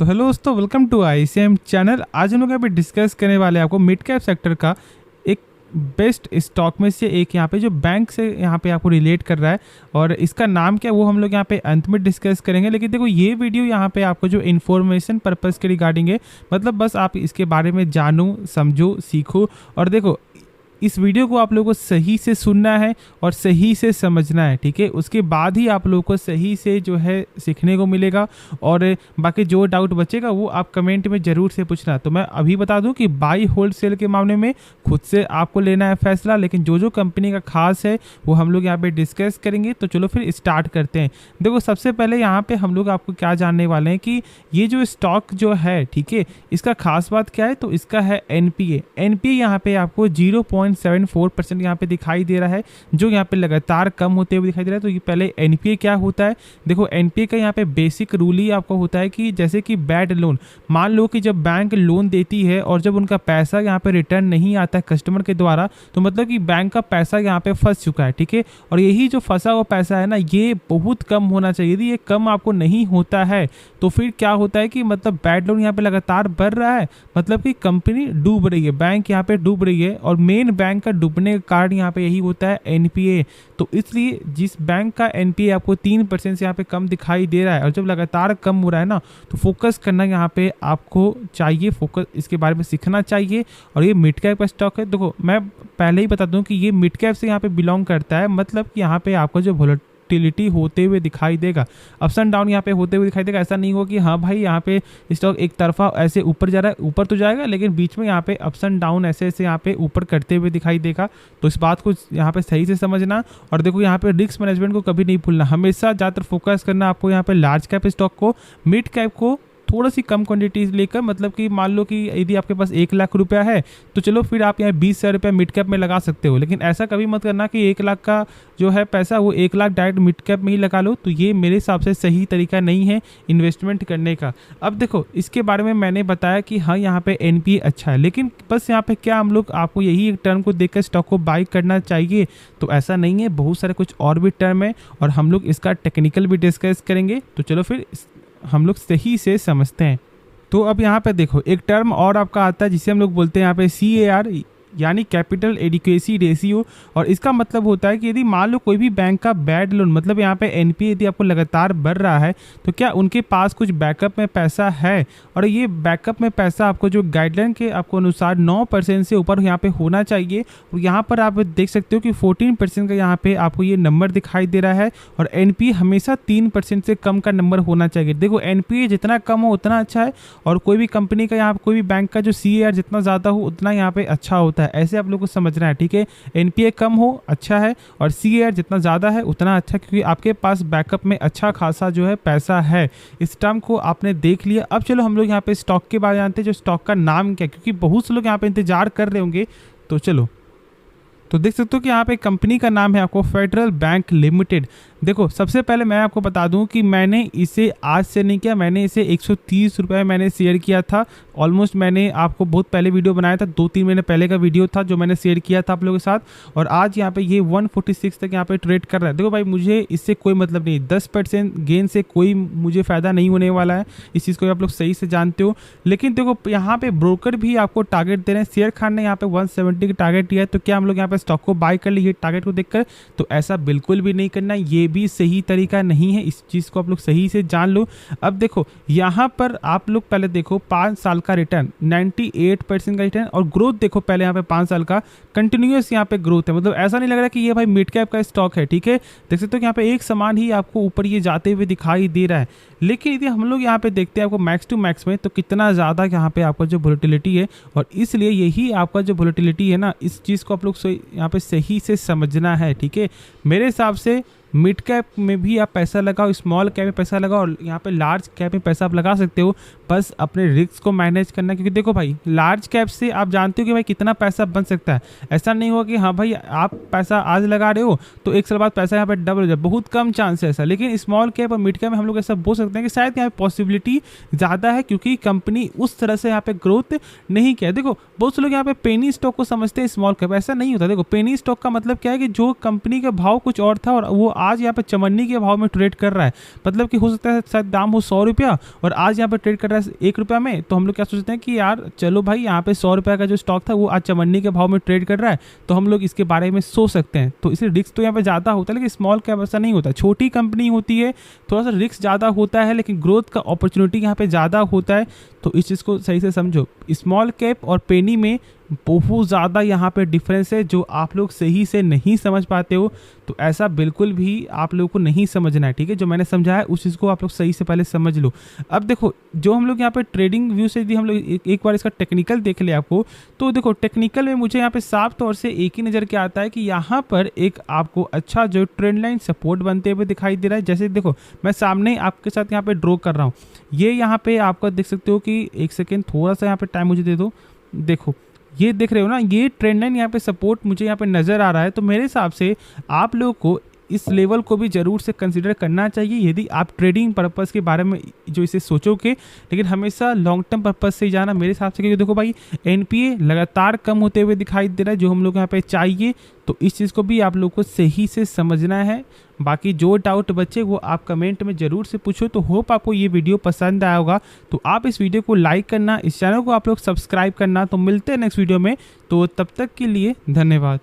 तो हेलो दोस्तों, welcome to ICM channel. आज हम लोग यहाँ पे डिस्कस करने वाले हैं आपको मिड कैप सेक्टर का एक बेस्ट स्टॉक में से एक, यहाँ पे जो बैंक से यहाँ पे आपको रिलेट कर रहा है और इसका नाम क्या है वो हम लोग यहाँ पे अंत में डिस्कस करेंगे। लेकिन देखो, ये वीडियो यहाँ पे आपको जो इन्फॉर्मेशन पर्पस के रिगार्डिंग है, मतलब बस आप इसके बारे में जानो, समझो, सीखो। और देखो, इस वीडियो को आप लोगों को सही से सुनना है और सही से समझना है, ठीक है। उसके बाद ही आप लोगों को सही से जो है सीखने को मिलेगा। और बाकी जो डाउट बचेगा वो आप कमेंट में ज़रूर से पूछना। तो मैं अभी बता दूं कि बाई होल्ड सेल के मामले में खुद से आपको लेना है फैसला, लेकिन जो जो कंपनी का खास है वो हम लोग यहाँ पे डिस्कस करेंगे। तो चलो फिर स्टार्ट करते हैं। देखो, सबसे पहले यहाँ पे हम लोग आपको क्या जानने वाले हैं कि ये जो स्टॉक जो है, ठीक है, इसका खास बात क्या है। तो इसका है एनपीए। एनपीए यहाँ पे आपको 0.74% यहाँ पे दिखाई दे रहा है, जो यहाँ पे लगातार कम होते हुए दिखाई दे रहा है। तो ये पहले एनपीए क्या होता है, देखो एनपीए का यहाँ पे बेसिक रूल ही आपको होता है कि जैसे कि बैड लोन, मान लो कि जब बैंक लोन देती है और जब उनका पैसा यहाँ पे रिटर्न नहीं आता है कस्टमर के द्वारा, तो मतलब कि बैंक का पैसा यहाँ पे फंस चुका है, ठीक है। और यही जो फंसा हुआ पैसा है ना, ये बहुत कम होना चाहिए। यदि ये कम आपको नहीं होता है तो फिर क्या होता है कि मतलब बैड लोन यहाँ पे लगातार बढ़ रहा है, मतलब कि कंपनी डूब रही है, बैंक यहाँ पे डूब रही है। और मेन बैंक का डूबने का कारण यहाँ पे यही होता है एनपीए। तो इसलिए जिस बैंक का एनपीए आपको 3% से यहाँ पे कम दिखाई दे रहा है और जब लगातार कम हो रहा है ना, तो फोकस करना यहाँ पे आपको चाहिए, फोकस इसके बारे में सीखना चाहिए। और ये मिड कैप का स्टॉक है। देखो, मैं पहले ही बता दूं कि ये मिड कैप से यहाँ पे बिलोंग करता है, मतलब कि यहाँ पे आपको जो वोलेटिलिटी होते हुए दिखाई देगा, अप्स एंड डाउन यहाँ पे होते हुए दिखाई देगा। ऐसा नहीं होगा कि हाँ भाई यहाँ पे स्टॉक एक तरफा ऐसे ऊपर जा रहा है, ऊपर तो जाएगा लेकिन बीच में यहाँ पे अप्स एंड डाउन ऐसे ऐसे यहाँ पे ऊपर करते हुए दिखाई देगा। तो इस बात को यहाँ पे सही से समझना। और देखो, यहाँ पे रिस्क मैनेजमेंट को कभी नहीं भूलना, हमेशा ज़्यादातर फोकस करना आपको यहाँ पे लार्ज कैप स्टॉक को, मिड कैप को थोड़ा सी कम क्वांटिटीज लेकर। मतलब कि मान लो कि यदि आपके पास 1 लाख रुपया है तो चलो फिर आप यहाँ 20,000 रुपया मिड कैप में लगा सकते हो। लेकिन ऐसा कभी मत करना कि 1 लाख का जो है पैसा वो 1 लाख डायरेक्ट मिड कैप में ही लगा लो। तो ये मेरे हिसाब से सही तरीका नहीं है इन्वेस्टमेंट करने का। अब देखो, इसके बारे में मैंने बताया कि हाँ यहाँ पे एनपीए अच्छा है, लेकिन बस यहाँ पे क्या हम लोग आपको यही एक टर्म को देखकर स्टॉक को बाई करना चाहिए, तो ऐसा नहीं है। बहुत सारे कुछ और भी टर्म है और हम लोग इसका टेक्निकल भी डिस्कस करेंगे। तो चलो फिर हम लोग सही से समझते हैं। तो अब यहाँ पे देखो, एक टर्म और आपका आता है जिसे हम लोग बोलते हैं यहाँ पे CAR, यानी कैपिटल एडिक्वेसी रेशियो। और इसका मतलब होता है कि यदि मान लो कोई भी बैंक का बैड लोन, मतलब यहाँ पे एनपीए यदि आपको लगातार बढ़ रहा है, तो क्या उनके पास कुछ बैकअप में पैसा है। और ये बैकअप में पैसा आपको जो गाइडलाइन के आपको अनुसार 9% से ऊपर यहाँ पे होना चाहिए। और यहाँ पर आप देख सकते हो कि 14% का यहाँ पे आपको ये नंबर दिखाई दे रहा है। और एनपीए हमेशा 3% से कम का नंबर होना चाहिए। देखो, एनपीए जितना कम हो उतना अच्छा है, और कोई भी कंपनी का यहाँ कोई भी बैंक का जो CAR जितना ज़्यादा हो उतना यहाँ पे अच्छा होता है। ऐसे आप लोग को समझना है, ठीक है। एनपीए कम हो अच्छा है और CAR जितना ज़्यादा है उतना अच्छा, क्योंकि आपके पास बैकअप में अच्छा खासा जो है पैसा है। इस टर्म को आपने देख लिया। अब चलो हम लोग यहाँ पे स्टॉक के बारे में जानते हैं, जो स्टॉक का नाम क्या है, क्योंकि बहुत से लोग यहाँ पे इंतजार कर रहे होंगे। तो चलो, तो देख सकते हो कि यहाँ पे कंपनी का नाम है आपको फेडरल बैंक लिमिटेड। देखो, सबसे पहले मैं आपको बता दूं कि मैंने इसे आज से नहीं किया, मैंने इसे 130 रुपये मैंने शेयर किया था। ऑलमोस्ट मैंने आपको बहुत पहले वीडियो बनाया था, 2-3 महीने पहले का वीडियो था जो मैंने शेयर किया था आप लोगों के साथ। और आज यहाँ पे ये 146 तक यहाँ पे ट्रेड कर रहा है। देखो भाई, मुझे इससे कोई मतलब नहीं, 10% गेन से कोई मुझे फ़ायदा नहीं होने वाला है, इस चीज़ को आप लोग सही से जानते हो। लेकिन देखो, यहाँ पे ब्रोकर भी आपको टारगेट दे रहे हैं। शेयर खान ने यहाँ पे 170 का टारगेट दिया है, तो क्या हम लोग यहाँ पे स्टॉक को बाय कर लिए टारगेट को देखकर? तो ऐसा बिल्कुल भी नहीं करना, ये भी सही तरीका नहीं है। इस चीज़ को आप लोग सही से जान लो। अब देखो, यहाँ पर आप लोग पहले देखो 5 साल का रिटर्न 98% का रिटर्न, और ग्रोथ देखो पहले यहाँ पे 5 साल का कंटिन्यूअस यहाँ पे ग्रोथ है। मतलब ऐसा नहीं लग रहा कि ये भाई मिड कैप का स्टॉक है, ठीक है। देख सकते हो कि यहाँ पे एक समान ही आपको ऊपर ये जाते हुए दिखाई दे रहा है। लेकिन यदि हम लोग यहाँ पे देखते हैं आपको मैक्स टू मैक्स में, तो कितना ज़्यादा यहाँ पे आपका जो वोलेटिलिटी है। और इसलिए यही आपका जो वोलेटिलिटी है ना, इस चीज़ को आप लोग यहाँ पे सही से समझना है, ठीक है। मेरे हिसाब से मिड कैप में भी आप पैसा लगाओ, स्मॉल कैप में पैसा लगाओ, और यहाँ पे लार्ज कैप में पैसा आप लगा सकते हो। बस अपने रिस्क को मैनेज करना, क्योंकि देखो भाई, लार्ज कैप से आप जानते हो कि भाई कितना पैसा बन सकता है। ऐसा नहीं होगा कि हाँ भाई आप पैसा आज लगा रहे हो तो 1 साल बाद पैसा यहाँ पे डबल हो जाए, बहुत कम चांस है ऐसा। लेकिन स्मॉल कैप और मिड कैप में हम लोग ऐसा बोल सकते हैं कि शायद यहाँ पे पॉसिबिलिटी ज़्यादा है, क्योंकि कंपनी उस तरह से यहाँ पे ग्रोथ नहीं किया। देखो, बहुत से लोग यहाँ पे पेनी स्टॉक को समझते हैं स्मॉल कैप, ऐसा नहीं होता। देखो, पेनी स्टॉक का मतलब क्या है कि जो कंपनी का भाव कुछ और था और वो आज यहाँ पे चमन्नी के भाव में ट्रेड कर रहा है, मतलब कि हो सकता है शायद दाम हो 100 रुपया और आज यहाँ पे ट्रेड कर रहा है 1 रुपया में, तो हम लोग क्या सोचते हैं कि यार चलो भाई यहाँ पे 100 रुपया का जो स्टॉक था वो आज चमन्नी के भाव में ट्रेड कर रहा है, तो हम लोग इसके बारे में सोच सकते हैं। तो इसलिए रिस्क तो यहाँ पे ज़्यादा होता है, लेकिन स्मॉल कैप ऐसा नहीं होता। छोटी कंपनी होती है, थोड़ा सा रिस्क ज़्यादा होता है, लेकिन ग्रोथ का अपॉर्चुनिटी यहाँ पे ज़्यादा होता है। तो इस चीज़ को सही से समझो। स्मॉल कैप और पेनी में बहुत ज़्यादा यहाँ पे डिफरेंस है, जो आप लोग सही से नहीं समझ पाते हो। तो ऐसा बिल्कुल भी आप लोगों को नहीं समझना है, ठीक है। जो मैंने समझाया उस चीज़ को आप लोग सही से पहले समझ लो। अब देखो, जो हम लोग यहाँ पे ट्रेडिंग व्यू से यदि हम लोग एक बार इसका टेक्निकल देख ले आपको, तो देखो टेक्निकल में मुझे यहाँ पे साफ तौर से एक ही नज़र क्या आता है कि यहाँ पर एक आपको अच्छा जो ट्रेंड लाइन सपोर्ट बनते हुए दिखाई दे रहा है। जैसे देखो मैं सामने आपके साथ यहाँ पे ड्रॉ कर रहा हूँ, ये यहाँ पे आपका देख सकते हो कि एक सेकेंड थोड़ा सा यहाँ पे टाइम मुझे दे दो। देखो ये देख रहे हो ना, ये ट्रेंड लाइन यहाँ पे सपोर्ट मुझे यहाँ पे नज़र आ रहा है। तो मेरे हिसाब से आप लोगों को इस लेवल को भी ज़रूर से कंसीडर करना चाहिए यदि आप ट्रेडिंग पर्पस के बारे में जो इसे सोचोगे, लेकिन हमेशा लॉन्ग टर्म पर्पस से ही जाना मेरे हिसाब से। क्योंकि देखो भाई एनपीए लगातार कम होते हुए दिखाई दे रहा है, जो हम लोग यहाँ पे चाहिए। तो इस चीज़ को भी आप लोग को सही से समझना है। बाकी जो डाउट बचे वो आप कमेंट में ज़रूर से पूछो। तो होप आपको ये वीडियो पसंद आया होगा, तो आप इस वीडियो को लाइक करना, इस चैनल को आप लोग सब्सक्राइब करना। तो मिलते हैं नेक्स्ट वीडियो में, तो तब तक के लिए धन्यवाद।